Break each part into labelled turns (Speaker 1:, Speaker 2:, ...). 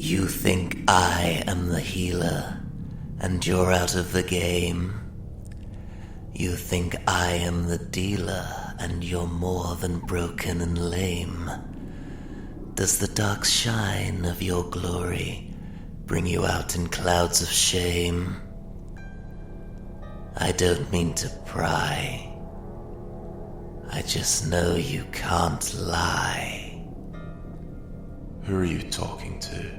Speaker 1: You think I am the healer, and you're out of the game. You think I am the dealer, and you're more than broken and lame. Does the dark shine of your glory bring you out in clouds of shame? I don't mean to pry. I just know you can't lie.
Speaker 2: Who are you talking to?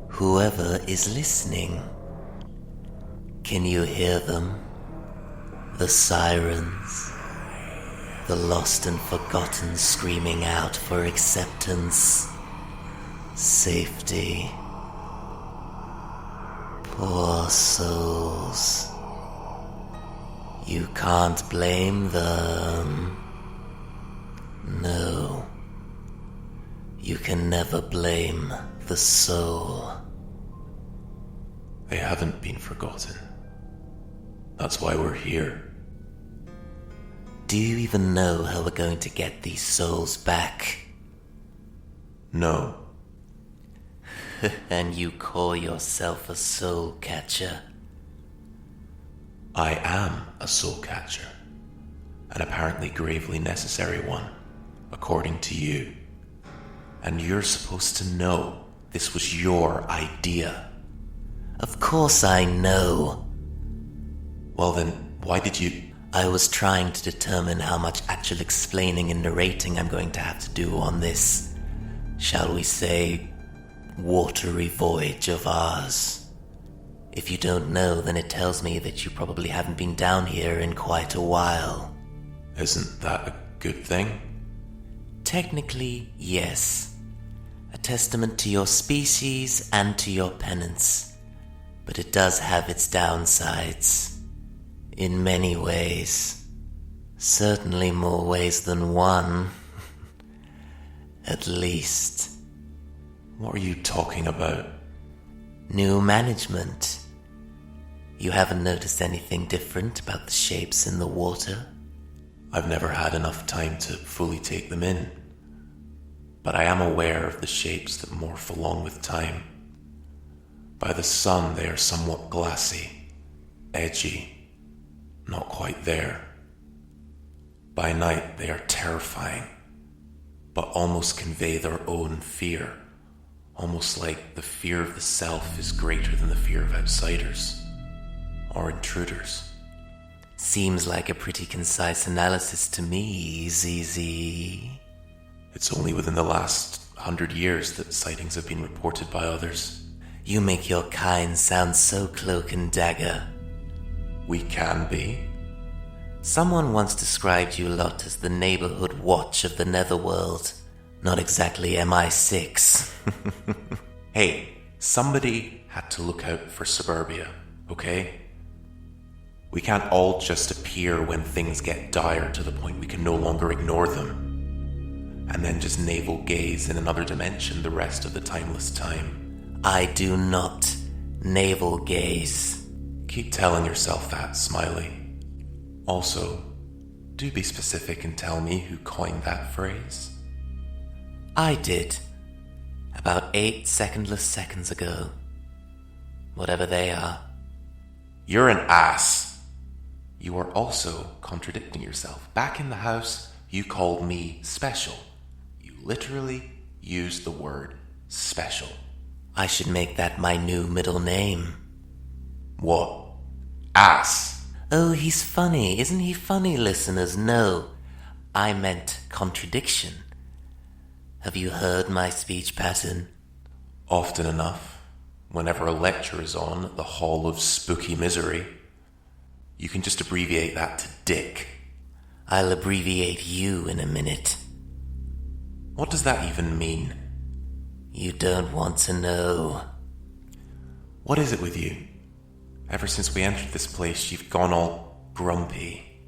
Speaker 1: Whoever is listening. Can you hear them? The sirens. The lost and forgotten screaming out for acceptance. Safety. Poor souls. You can't blame them. No. You can never blame the soul.
Speaker 2: They haven't been forgotten. That's why we're here.
Speaker 1: Do you even know how we're going to get these souls back?
Speaker 2: No.
Speaker 1: And you call yourself a soul catcher?
Speaker 2: I am a soul catcher. An apparently gravely necessary one, according to you. And you're supposed to know this was your idea.
Speaker 1: Of course I know.
Speaker 2: Well then, why did you...
Speaker 1: I was trying to determine how much actual explaining and narrating I'm going to have to do on this, shall we say, watery voyage of ours. If you don't know, then it tells me that you probably haven't been down here in quite a while.
Speaker 2: Isn't that a good thing?
Speaker 1: Technically, yes. A testament to your species and to your penance. But it does have its downsides. In many ways. Certainly more ways than one. At least.
Speaker 2: What are you talking about?
Speaker 1: New management. You haven't noticed anything different about the shapes in the water?
Speaker 2: I've never had enough time to fully take them in. But I am aware of the shapes that morph along with time. By the sun they are somewhat glassy, edgy, not quite there. By night they are terrifying, but almost convey their own fear, almost like the fear of the self is greater than the fear of outsiders, or intruders.
Speaker 1: Seems like a pretty concise analysis to me, ZZ.
Speaker 2: It's only within the last 100 years that sightings have been reported by others.
Speaker 1: You make your kind sound so cloak and dagger.
Speaker 2: We can be.
Speaker 1: Someone once described you lot as the neighborhood watch of the netherworld. Not exactly MI6.
Speaker 2: Hey, somebody had to look out for suburbia, okay? We can't all just appear when things get dire to the point we can no longer ignore them, and then just navel gaze in another dimension the rest of the timeless time.
Speaker 1: I do not navel gaze.
Speaker 2: Keep telling yourself that, Smiley. Also, do be specific and tell me who coined that phrase.
Speaker 1: I did. About 8 secondless seconds ago. Whatever they are.
Speaker 2: You're an ass. You are also contradicting yourself. Back in the house, you called me special. You literally used the word special.
Speaker 1: I should make that my new middle name.
Speaker 2: What? Ass.
Speaker 1: Oh, he's funny. Isn't he funny, listeners? No, I meant contradiction. Have you heard my speech pattern?
Speaker 2: Often enough. Whenever a lecture is on at the Hall of Spooky Misery. You can just abbreviate that to Dick.
Speaker 1: I'll abbreviate you in a minute.
Speaker 2: What does that even mean?
Speaker 1: You don't want to know.
Speaker 2: What is it with you? Ever since we entered this place, you've gone all grumpy.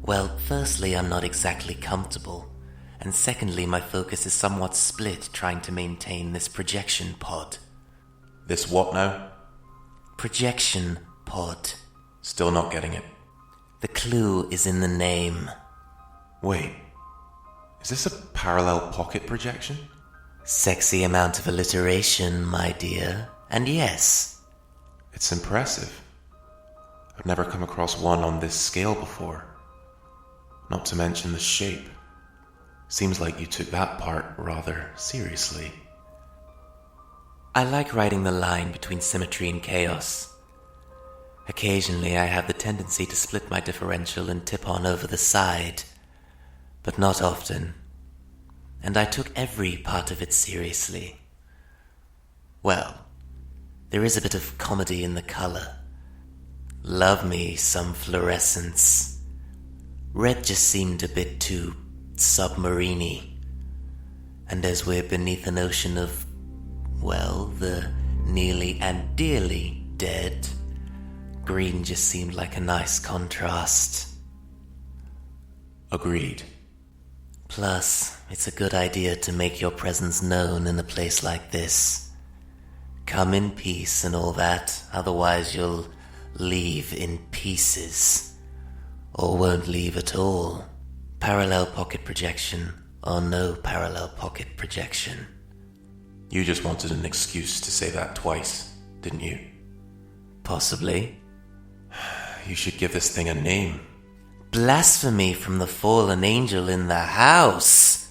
Speaker 1: Well, firstly, I'm not exactly comfortable. And secondly, my focus is somewhat split trying to maintain this projection pod.
Speaker 2: This what now?
Speaker 1: Projection pod.
Speaker 2: Still not getting it.
Speaker 1: The clue is in the name.
Speaker 2: Wait, is this a parallel pocket projection?
Speaker 1: Sexy amount of alliteration, my dear. And yes.
Speaker 2: It's impressive. I've never come across one on this scale before. Not to mention the shape. Seems like you took that part rather seriously.
Speaker 1: I like writing the line between symmetry and chaos. Occasionally I have the tendency to split my differential and tip on over the side, but not often. And I took every part of it seriously. Well, there is a bit of comedy in the color. Love me some fluorescence. Red just seemed a bit too submarine-y. And as we're beneath an ocean of, well, the nearly and dearly dead, green just seemed like a nice contrast.
Speaker 2: Agreed.
Speaker 1: Plus, it's a good idea to make your presence known in a place like this. Come in peace and all that, otherwise you'll leave in pieces. Or won't leave at all. Parallel pocket projection, or no parallel pocket projection.
Speaker 2: You just wanted an excuse to say that twice, didn't you?
Speaker 1: Possibly.
Speaker 2: You should give this thing a name.
Speaker 1: Blasphemy from the fallen angel in the house.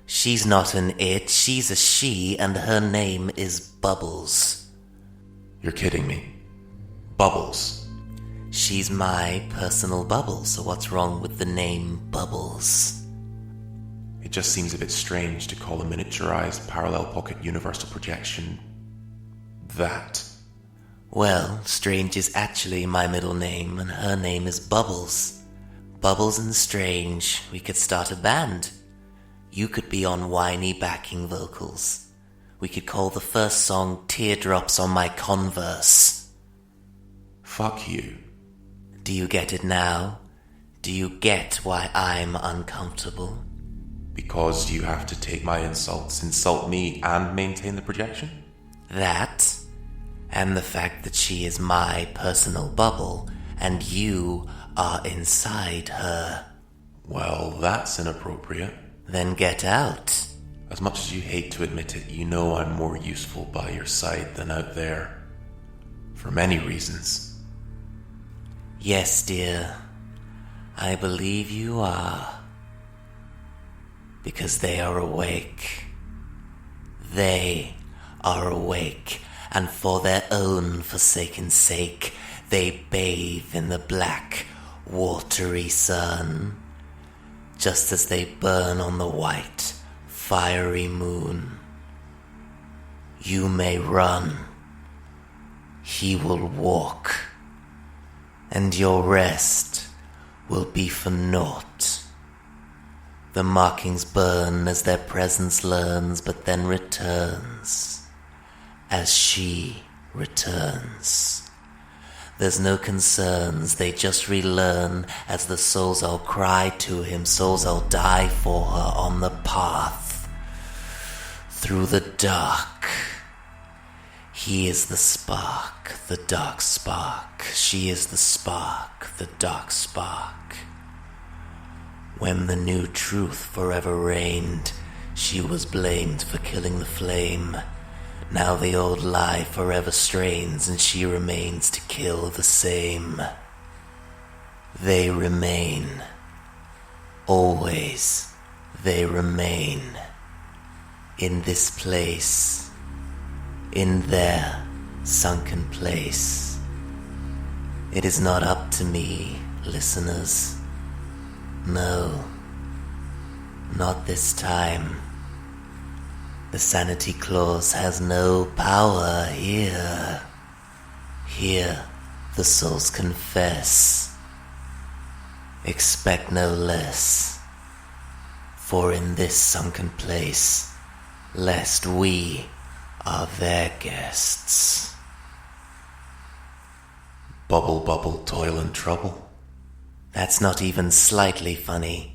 Speaker 1: She's not an it, she's a she, and her name is Bubbles.
Speaker 2: You're kidding me. Bubbles.
Speaker 1: She's my personal bubble, so what's wrong with the name Bubbles?
Speaker 2: It just seems a bit strange to call a miniaturized parallel pocket universal projection that.
Speaker 1: Well, Strange is actually my middle name, and her name is Bubbles. Bubbles and Strange, we could start a band. You could be on whiny backing vocals. We could call the first song Teardrops on My Converse.
Speaker 2: Fuck you.
Speaker 1: Do you get it now? Do you get why I'm uncomfortable?
Speaker 2: Because you have to take my insults, insult me, and maintain the projection?
Speaker 1: That, and the fact that she is my personal bubble, and you are inside her.
Speaker 2: Well, that's inappropriate.
Speaker 1: Then get out.
Speaker 2: As much as you hate to admit it, you know I'm more useful by your side than out there. For many reasons.
Speaker 1: Yes, dear. I believe you are. Because they are awake. They are awake, and for their own forsaken sake, they bathe in the black, watery sun, just as they burn on the white, fiery moon. You may run. He will walk. And your rest will be for naught. The markings burn as their presence learns, but then returns, as she returns. There's no concerns, they just relearn, as the souls all cry to him, souls all die for her on the path, through the dark. He is the spark, the dark spark. She is the spark, the dark spark. When the new truth forever reigned, she was blamed for killing the flame. Now the old lie forever strains, and she remains to kill the same. They remain. Always they remain. In this place. In their sunken place. It is not up to me, listeners. No, not this time. The sanity clause has no power here. Here the souls confess. Expect no less. For in this sunken place, lest we are their guests.
Speaker 2: Bubble, bubble, toil and trouble.
Speaker 1: That's not even slightly funny.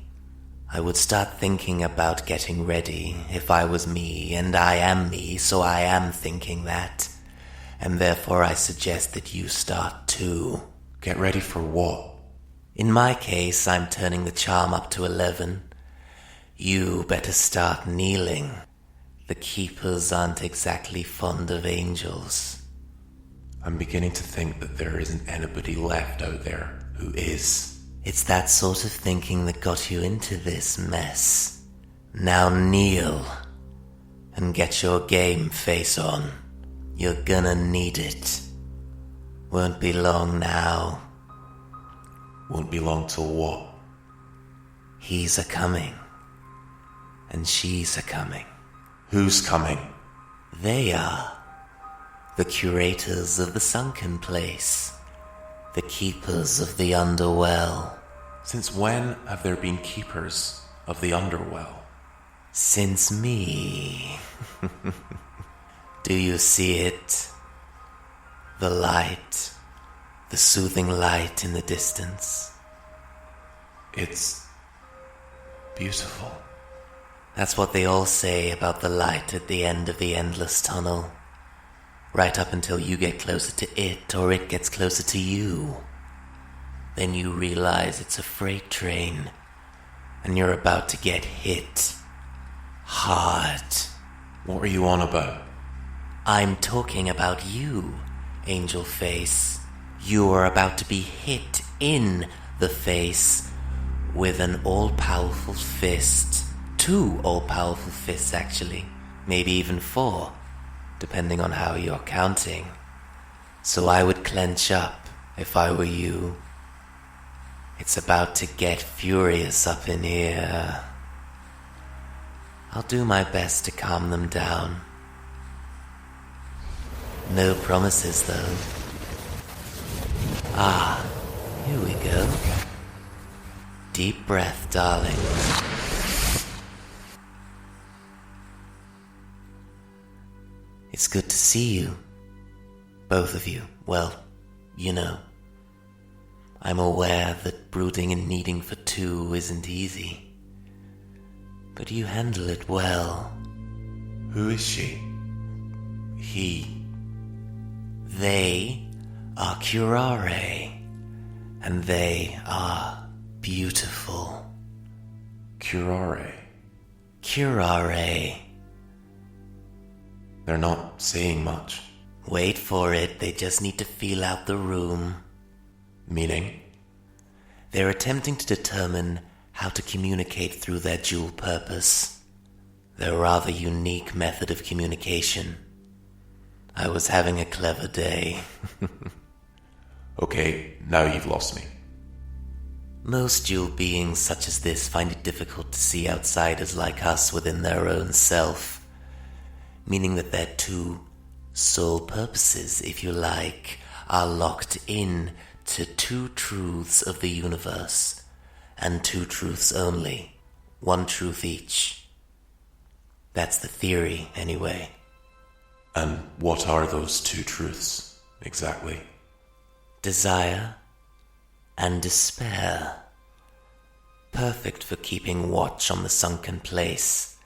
Speaker 1: I would start thinking about getting ready if I was me, and I am me, so I am thinking that. And therefore I suggest that you start too.
Speaker 2: Get ready for what?
Speaker 1: In my case, I'm turning the charm up to 11. You better start kneeling. The keepers aren't exactly fond of angels.
Speaker 2: I'm beginning to think that there isn't anybody left out there who is.
Speaker 1: It's that sort of thinking that got you into this mess. Now kneel and get your game face on. You're gonna need it. Won't be long now.
Speaker 2: Won't be long till what?
Speaker 1: He's a-coming. And she's a-coming.
Speaker 2: Who's coming?
Speaker 1: They are. The curators of the sunken place. The keepers of the underwell.
Speaker 2: Since when have there been keepers of the underwell?
Speaker 1: Since me. Do you see it? The light. The soothing light in the distance.
Speaker 2: It's beautiful.
Speaker 1: That's what they all say about the light at the end of the endless tunnel. Right up until you get closer to it or it gets closer to you. Then you realize it's a freight train and you're about to get hit. Hard.
Speaker 2: What are you on about?
Speaker 1: I'm talking about you, Angel Face. You are about to be hit in the face with an all-powerful fist. 2 all-powerful fists, actually. Maybe even 4, depending on how you're counting. So I would clench up if I were you. It's about to get furious up in here. I'll do my best to calm them down. No promises, though. Ah, here we go. Deep breath, darling. It's good to see you. Both of you. Well, you know. I'm aware that brooding and needing for 2 isn't easy. But you handle it well.
Speaker 2: Who is she? He.
Speaker 1: They are Curare. And they are beautiful.
Speaker 2: Curare.
Speaker 1: Curare.
Speaker 2: They're not saying much.
Speaker 1: Wait for it, they just need to feel out the room.
Speaker 2: Meaning?
Speaker 1: They're attempting to determine how to communicate through their dual purpose. Their rather unique method of communication. I was having a clever day.
Speaker 2: Okay, now you've lost me.
Speaker 1: Most dual beings such as this find it difficult to see outsiders like us within their own self, meaning that their 2 soul purposes, if you like, are locked in to 2 truths of the universe, and 2 truths only, 1 truth each. That's the theory, anyway.
Speaker 2: And what are those 2 truths, exactly?
Speaker 1: Desire and despair. Perfect for keeping watch on the sunken place,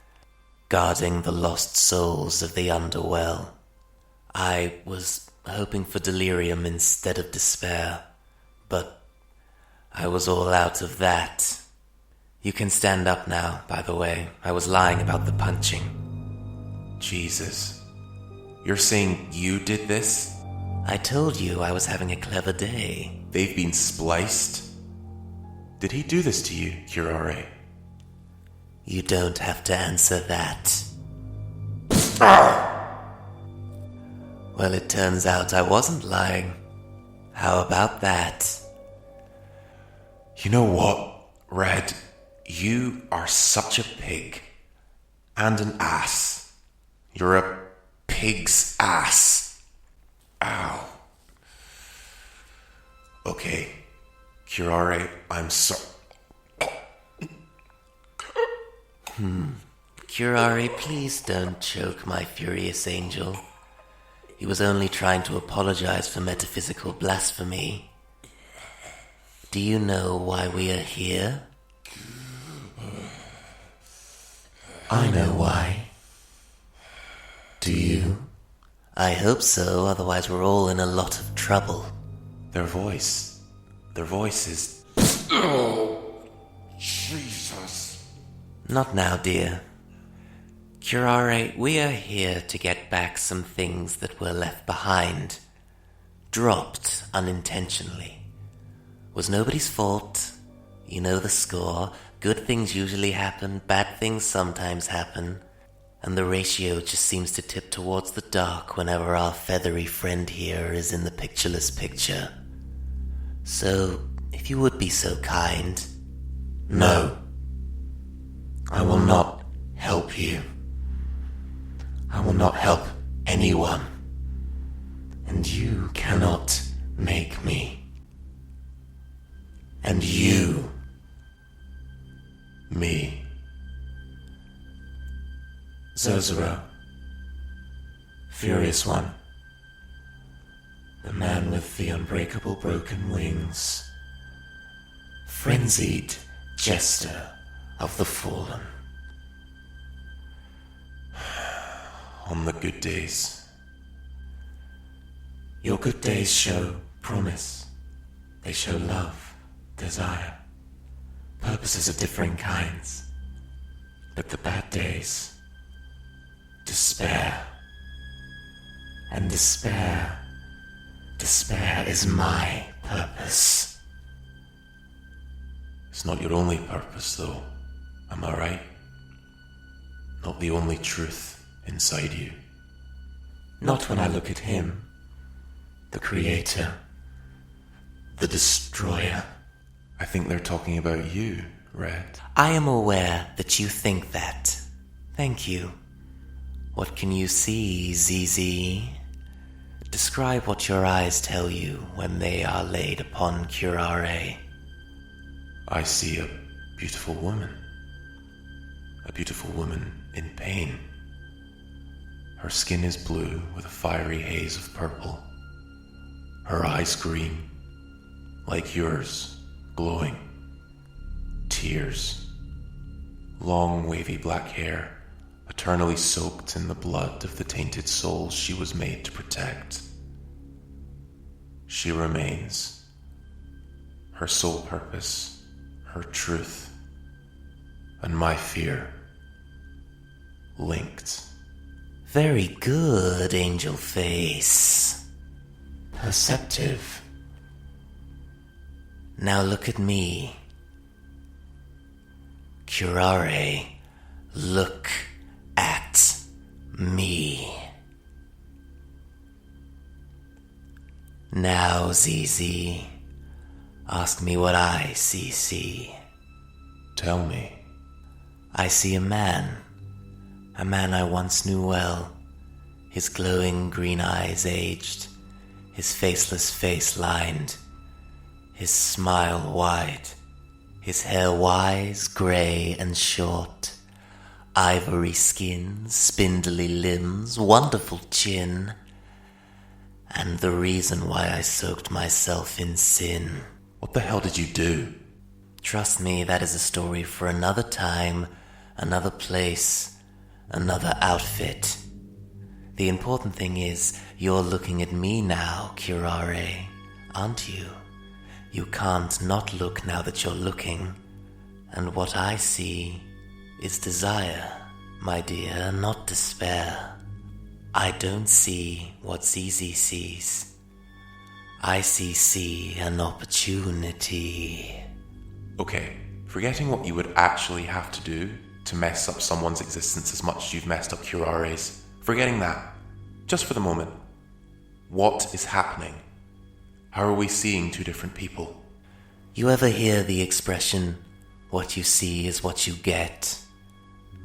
Speaker 1: guarding the lost souls of the underwell. I was hoping for delirium instead of despair, but I was all out of that. You can stand up now, by the way. I was lying about the punching.
Speaker 2: Jesus. You're saying you did this?
Speaker 1: I told you I was having a clever day.
Speaker 2: They've been spliced? Did he do this to you, Curare?
Speaker 1: You don't have to answer that. Well, it turns out I wasn't lying. How about that?
Speaker 2: You know what, Red? You are such a pig. And an ass. You're a pig's ass. Ow. Okay. Curare, I'm sorry.
Speaker 1: Curare, please don't choke my furious angel. He was only trying to apologize for metaphysical blasphemy. Do you know why we are here? I know why. Do you? I hope so, otherwise we're all in a lot of trouble.
Speaker 2: Their voice is...
Speaker 3: Oh, Jesus.
Speaker 1: Not now, dear. Curare, we are here to get back some things that were left behind. Dropped unintentionally. Was nobody's fault. You know the score. Good things usually happen, bad things sometimes happen. And the ratio just seems to tip towards the dark whenever our feathery friend here is in the pictureless picture. So, if you would be so kind...
Speaker 2: No. I will not help you. I will not help anyone. And you cannot make me. And you... me. Zerzero. Furious One. The man with the unbreakable broken wings. Frenzied jester of the fallen. On the good days. Your good days show promise. They show love, desire, purposes of differing kinds. But the bad days, despair. And despair is my purpose. It's not your only purpose, though. Am I right? Not the only truth inside you. Not when I look at him, the creator, the destroyer. I think they're talking about you, Red.
Speaker 1: I am aware that you think that. Thank you. What can you see, ZZ? Describe what your eyes tell you when they are laid upon Curare.
Speaker 2: I see a beautiful woman. A beautiful woman in pain. Her skin is blue with a fiery haze of purple. Her eyes green, like yours, glowing. Tears. Long wavy black hair, eternally soaked in the blood of the tainted souls she was made to protect. She remains. Her sole purpose, her truth, and my fear, linked.
Speaker 1: Very good, Angel Face.
Speaker 2: Perceptive.
Speaker 1: Now look at me. Curare, look at me. Now, ZZ, ask me what I see.
Speaker 2: Tell me.
Speaker 1: I see a man I once knew well, his glowing green eyes aged, his faceless face lined, his smile wide, his hair wise, grey and short, ivory skin, spindly limbs, wonderful chin, and the reason why I soaked myself in sin.
Speaker 2: What the hell did you do?
Speaker 1: Trust me, that is a story for another time, another place, another outfit. The important thing is, you're looking at me now, Curare, aren't you? You can't not look now that you're looking. And what I see is desire, my dear, not despair. I don't see what ZZ sees. I see an opportunity.
Speaker 2: Okay, forgetting what you would actually have to do to mess up someone's existence as much as you've messed up Curare's, forgetting that, just for the moment, what is happening? How are we seeing two different people?
Speaker 1: You ever hear the expression, what you see is what you get?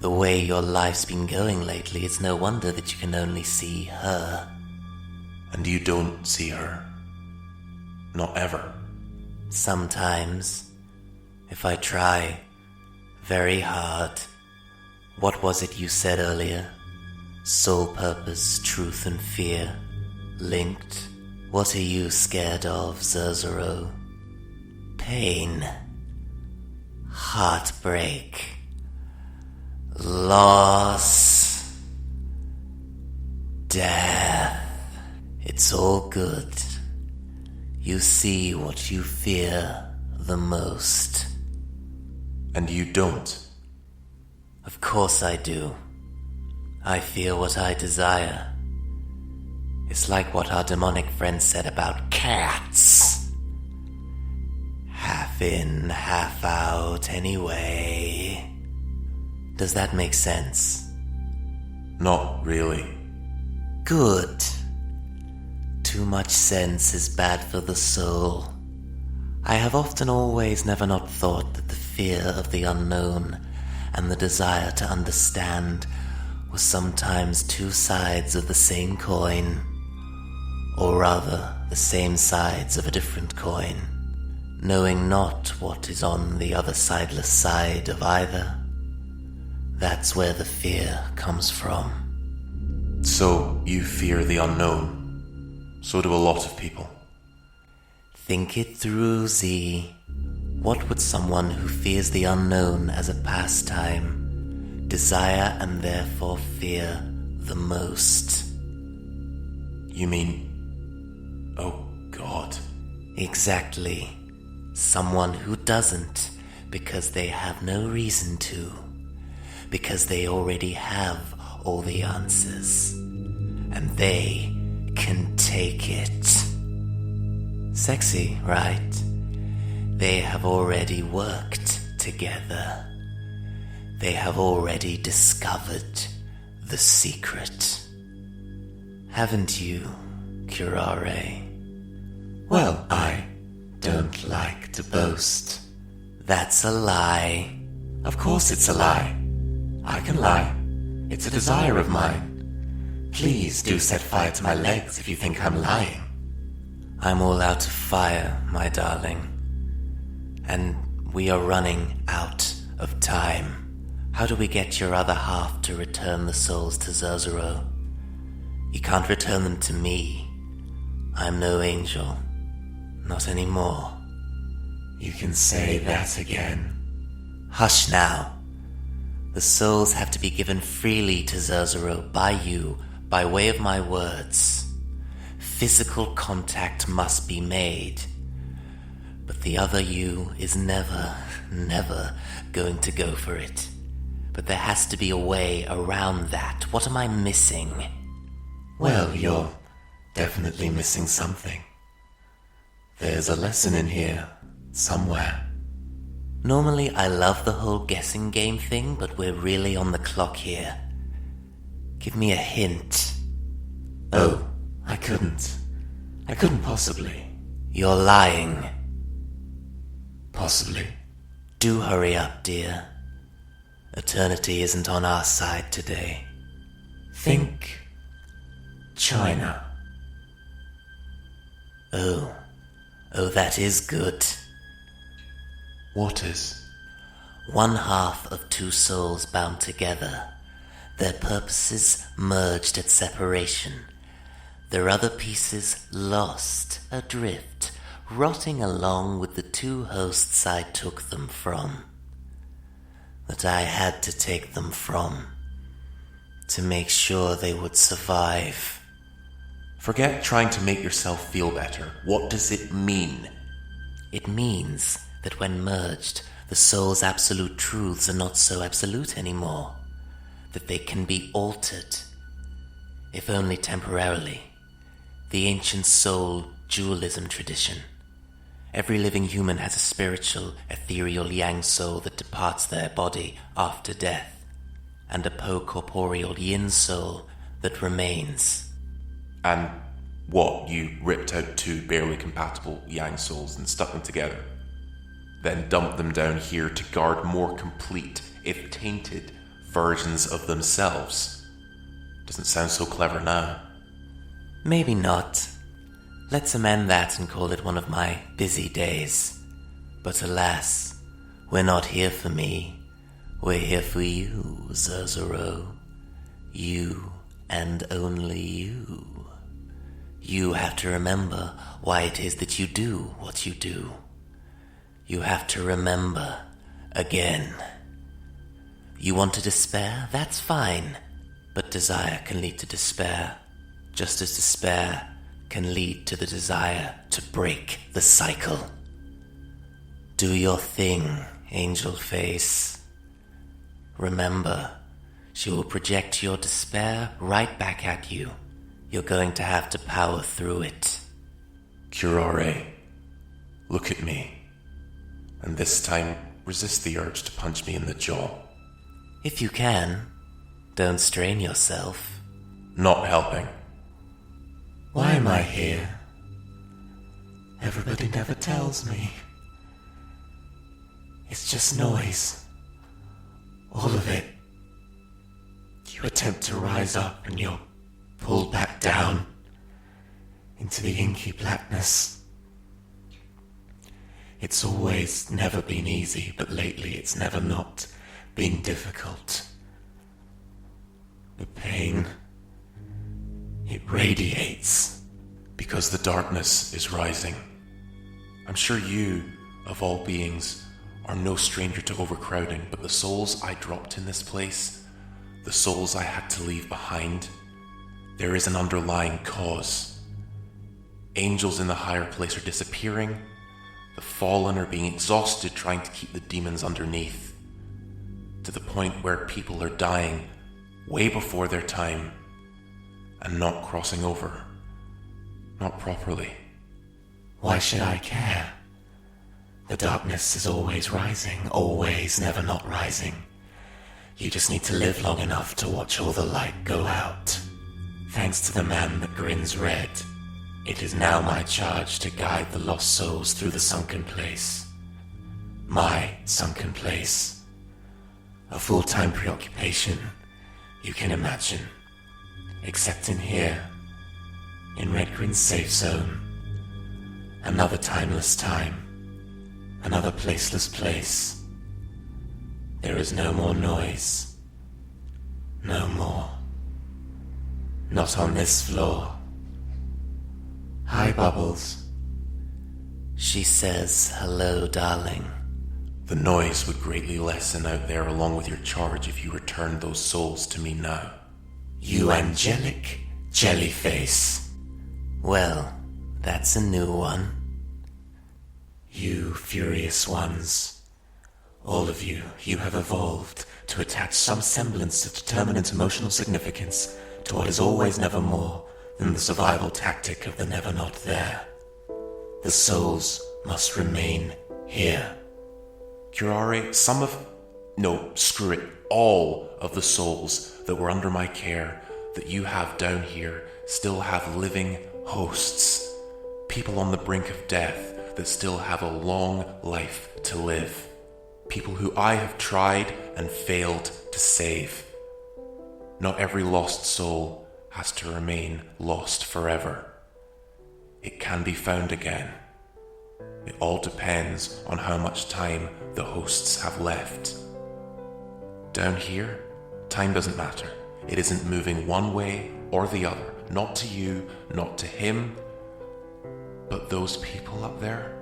Speaker 1: The way your life's been going lately, it's no wonder that you can only see her.
Speaker 2: And you don't see her? Not ever?
Speaker 1: Sometimes, if I try very hard. What was it you said earlier? Soul purpose, truth and fear, linked. What are you scared of, Zerzero? Pain, heartbreak, loss, death. It's all good. You see what you fear the most.
Speaker 2: And you don't?
Speaker 1: Of course I do. I fear what I desire. It's like what our demonic friend said about cats. Half in, half out anyway. Does that make sense?
Speaker 2: Not really.
Speaker 1: Good. Too much sense is bad for the soul. I have often always never not thought that the fear of the unknown and the desire to understand were sometimes two sides of the same coin, or rather the same sides of a different coin, knowing not what is on the other sideless side of either. That's where the fear comes from.
Speaker 2: So you fear the unknown. So do a lot of people.
Speaker 1: Think it through, Z. What would someone who fears the unknown as a pastime desire and therefore fear the most?
Speaker 2: You mean... oh God.
Speaker 1: Exactly. Someone who doesn't because they have no reason to. Because they already have all the answers. And they can take it. Sexy, right? They have already worked together. They have already discovered the secret. Haven't you, Curare?
Speaker 2: Well, I don't like to boast.
Speaker 1: That's a lie.
Speaker 2: Of course it's a lie. I can lie. It's a desire of mine. Please do set fire to my legs if you think I'm lying.
Speaker 1: I'm all out of fire, my darling. And we are running out of time. How do we get your other half to return the souls to Zerzero? You can't return them to me. I'm no angel. Not anymore.
Speaker 2: You can say that again.
Speaker 1: Hush now. The souls have to be given freely to Zerzero by you, by way of my words. Physical contact must be made. But the other you is never going to go for it. But there has to be a way around that. What am I missing?
Speaker 2: Well, you're definitely missing something. There's a lesson in here, somewhere.
Speaker 1: Normally I love the whole guessing game thing, but we're really on the clock here. Give me a hint.
Speaker 2: Oh, I couldn't. I couldn't possibly.
Speaker 1: You're lying.
Speaker 2: Possibly.
Speaker 1: Do hurry up, dear. Eternity isn't on our side today.
Speaker 2: Think China.
Speaker 1: Oh, that is good.
Speaker 2: What is?
Speaker 1: One half of two souls bound together, their purposes merged at separation, their other pieces lost, adrift, rotting along with the two hosts I took them from. That I had to take them from, to make sure they would survive.
Speaker 2: Forget trying to make yourself feel better. What does it mean?
Speaker 1: It means that when merged, the soul's absolute truths are not so absolute anymore, that they can be altered, if only temporarily. The ancient soul dualism tradition. Every living human has a spiritual, ethereal yang soul that departs their body after death, and a po-corporeal yin soul that remains.
Speaker 2: And what, you ripped out two barely compatible yang souls and stuck them together? Then dumped them down here to guard more complete, if tainted, versions of themselves? Doesn't sound so clever now.
Speaker 1: Maybe not. Let's amend that and call it one of my busy days. But alas, we're not here for me. We're here for you, Zerzero. You and only you. You have to remember why it is that you do what you do. You have to remember again. You want to despair? That's fine. But desire can lead to despair, just as despair can lead to the desire to break the cycle. Do your thing, angel face. Remember, She will project your despair right back at you. You're going to have to power through it.
Speaker 2: Curare, look at me, and this time resist the urge to punch me in the jaw.
Speaker 1: If you can, don't strain yourself.
Speaker 2: Not helping.
Speaker 1: Why am I here?
Speaker 3: Everybody never tells me. It's just noise. All of it. You attempt to rise up and you're pulled back down into the inky blackness. It's always never been easy, but lately it's never not been difficult. The pain, it radiates.
Speaker 2: Because the darkness is rising. I'm sure you, of all beings, are no stranger to overcrowding, but the souls I dropped in this place, the souls I had to leave behind, there is an underlying cause. Angels in the higher place are disappearing, the fallen are being exhausted trying to keep the demons underneath, to the point where people are dying way before their time and not crossing over, not properly.
Speaker 3: Why should I care? The darkness is always rising, always never not rising. You just need to live long enough to watch all the light go out. Thanks to the man that grins red, it is now my charge to guide the lost souls through the sunken place. My sunken place. A full-time preoccupation, you can imagine. Except in here, in Redgrin's safe zone. Another timeless time. Another placeless place. There is no more noise. No more. Not on this floor. Hi, Bubbles.
Speaker 1: She says, hello, darling.
Speaker 2: The noise would greatly lessen out there along with your charge if you returned those souls to me now.
Speaker 3: You angelic jellyface.
Speaker 1: Well, that's a new one.
Speaker 3: You furious ones. All of you, you have evolved to attach some semblance of determinate emotional significance to what is always never more than the survival tactic of the never not there. The souls must remain here.
Speaker 2: Curare, screw it, all of the souls that were under my care that you have down here still have living hosts. People on the brink of death that still have a long life to live. People who I have tried and failed to save. Not every lost soul has to remain lost forever. It can be found again. It all depends on how much time the hosts have left. Down here, time doesn't matter. It isn't moving one way or the other. Not to you, not to him, but those people up there.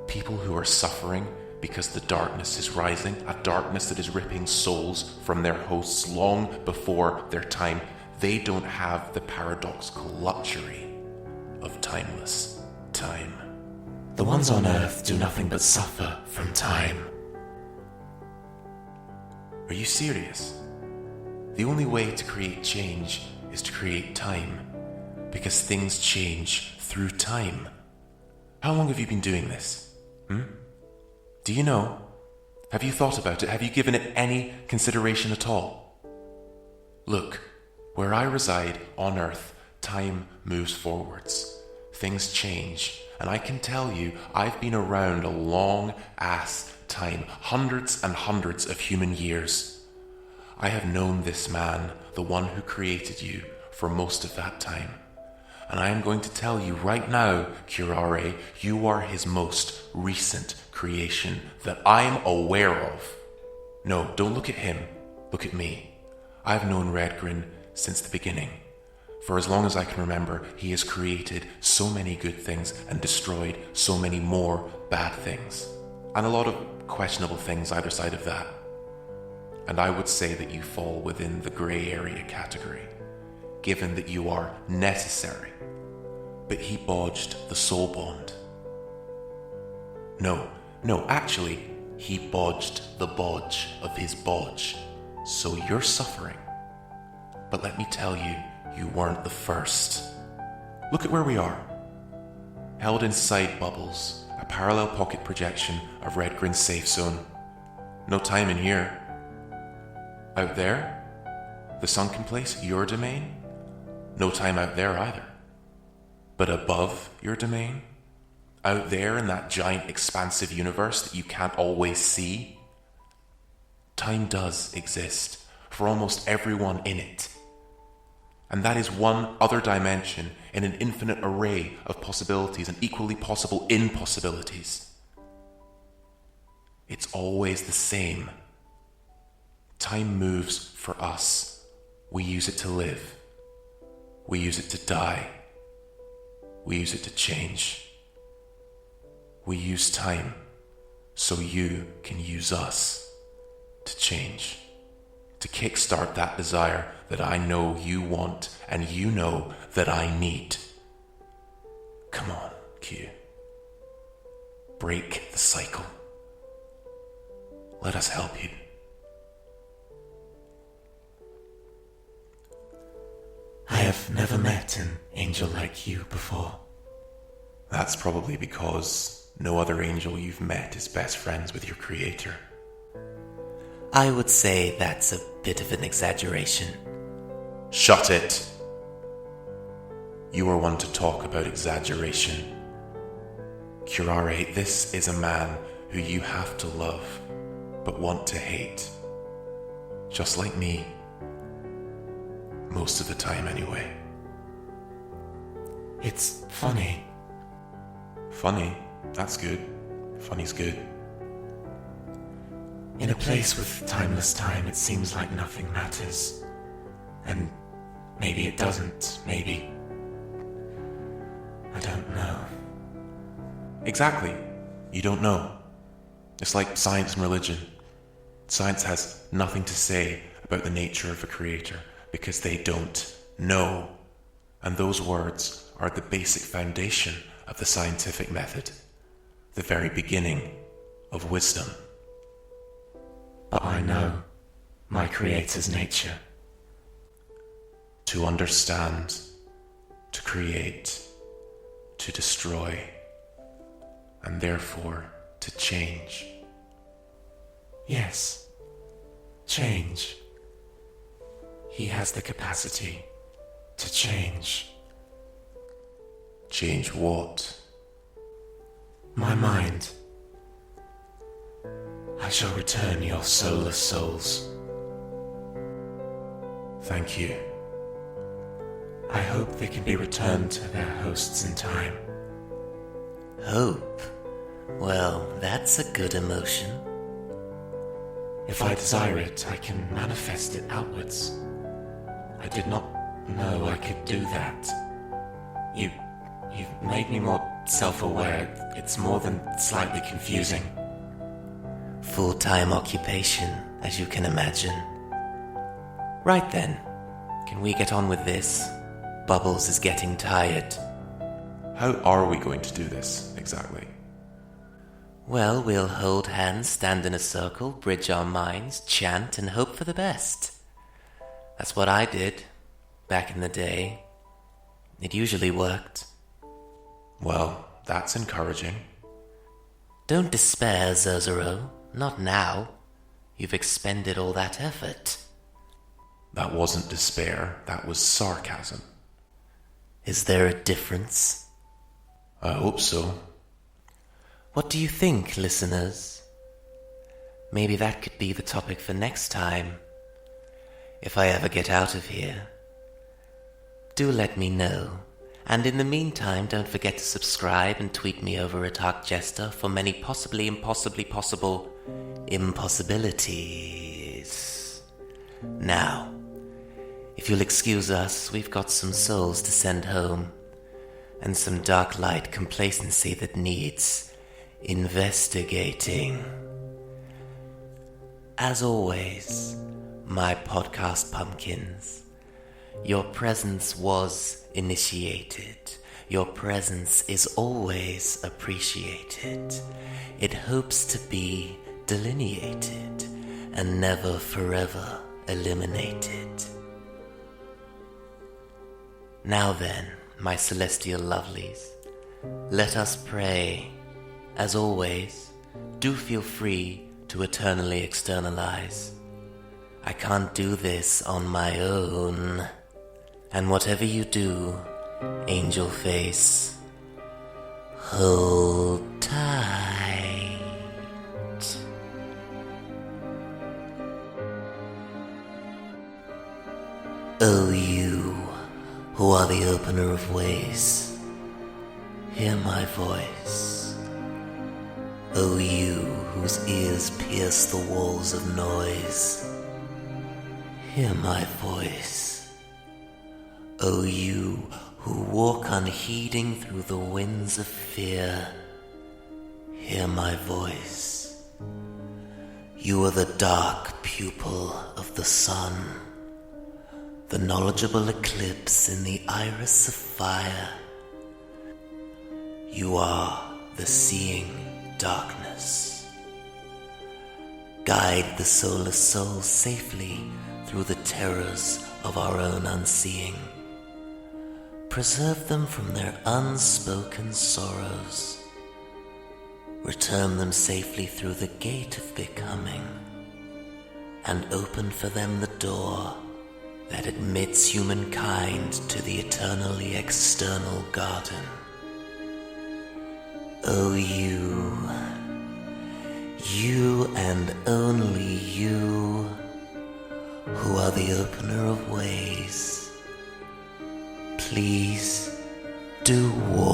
Speaker 2: People who are suffering because the darkness is rising, a darkness that is ripping souls from their hosts long before their time. They don't have the paradoxical luxury of timeless time.
Speaker 3: The ones on Earth do nothing but suffer from time.
Speaker 2: Are you serious? The only way to create change is to create time, because things change through time. How long have you been doing this? Do you know? Have you thought about it? Have you given it any consideration at all? Look, where I reside on Earth, time moves forwards. Things change, and I can tell you, I've been around a long-ass time, hundreds and hundreds of human years. I have known this man, the one who created you, for most of that time. And I am going to tell you right now, Curare, you are his most recent creation that I'm aware of. No, don't look at him. Look at me. I've known Redgrin since the beginning. For as long as I can remember, he has created so many good things and destroyed so many more bad things. And a lot of questionable things either side of that. And I would say that you fall within the grey area category, given that you are necessary. But he bodged the soul bond. No, actually, he bodged the bodge of his bodge. So you're suffering. But let me tell you, you weren't the first. Look at where we are. Held inside bubbles, a parallel pocket projection of Redgrin's safe zone. No time in here. Out there, the sunken place, your domain? No time out there either. But above your domain? Out there in that giant expansive universe that you can't always see? Time does exist for almost everyone in it. And that is one other dimension in an infinite array of possibilities and equally possible impossibilities. It's always the same. Time moves for us. We use it to live. We use it to die. We use it to change. We use time so you can use us to change, to kickstart that desire that I know you want and you know that I need. Come on, Q. Break the cycle. Let us help you.
Speaker 3: I have never met an angel like you before.
Speaker 2: That's probably because no other angel you've met is best friends with your creator.
Speaker 1: I would say that's a bit of an exaggeration.
Speaker 2: Shut it! You are one to talk about exaggeration. Curare, this is a man who you have to love, but want to hate. Just like me. Most of the time, anyway.
Speaker 3: It's funny.
Speaker 2: Funny? That's good. Funny's good.
Speaker 3: In a place with timeless time, it seems like nothing matters. And maybe it doesn't, maybe. I don't know.
Speaker 2: Exactly. You don't know. It's like science and religion. Science has nothing to say about the nature of a creator because they don't know. And those words are the basic foundation of the scientific method, the very beginning of wisdom.
Speaker 3: But I know my creator's nature.
Speaker 2: To understand, to create, to destroy, and therefore to change.
Speaker 3: Yes, change. He has the capacity to change.
Speaker 2: Change what?
Speaker 3: My mind. I shall return your soulless souls.
Speaker 2: Thank you.
Speaker 3: I hope they can be returned to their hosts in time.
Speaker 1: Hope? Well, that's a good emotion.
Speaker 3: If I desire it, I can manifest it outwards. I did not know I could do that. You've made me more self-aware. It's more than slightly confusing.
Speaker 1: Full-time occupation, as you can imagine. Right then, can we get on with this? Bubbles is getting tired.
Speaker 2: How are we going to do this, exactly?
Speaker 1: Well, we'll hold hands, stand in a circle, bridge our minds, chant, and hope for the best. That's what I did, back in the day. It usually worked.
Speaker 2: Well, that's encouraging.
Speaker 1: Don't despair, Zerzero. Not now. You've expended all that effort.
Speaker 2: That wasn't despair, that was sarcasm.
Speaker 1: Is there a difference?
Speaker 2: I hope so.
Speaker 1: What do you think, listeners? Maybe that could be the topic for next time. If I ever get out of here. Do let me know. And in the meantime, don't forget to subscribe and tweet me over at ArcJester for many possibly impossibly possible impossibilities. Now, if you'll excuse us, we've got some souls to send home, and some dark light complacency that needs investigating. As always, my podcast pumpkins, your presence was initiated. Your presence is always appreciated. It hopes to be delineated and never forever eliminated. Now then, my celestial lovelies, let us pray. As always, do feel free to eternally externalize. I can't do this on my own. And whatever you do, angel face, hold tight. O you who are the opener of ways, hear my voice. O you whose ears pierce the walls of noise, hear my voice. O you who walk unheeding through the winds of fear, hear my voice. You are the dark pupil of the sun, the knowledgeable eclipse in the iris of fire. You are the seeing darkness. Guide the soulless soul safely through the terrors of our own unseeing. Preserve them from their unspoken sorrows. Return them safely through the gate of becoming, and open for them the door that admits humankind to the eternally external garden. O you and only you, who are the opener of ways, please do walk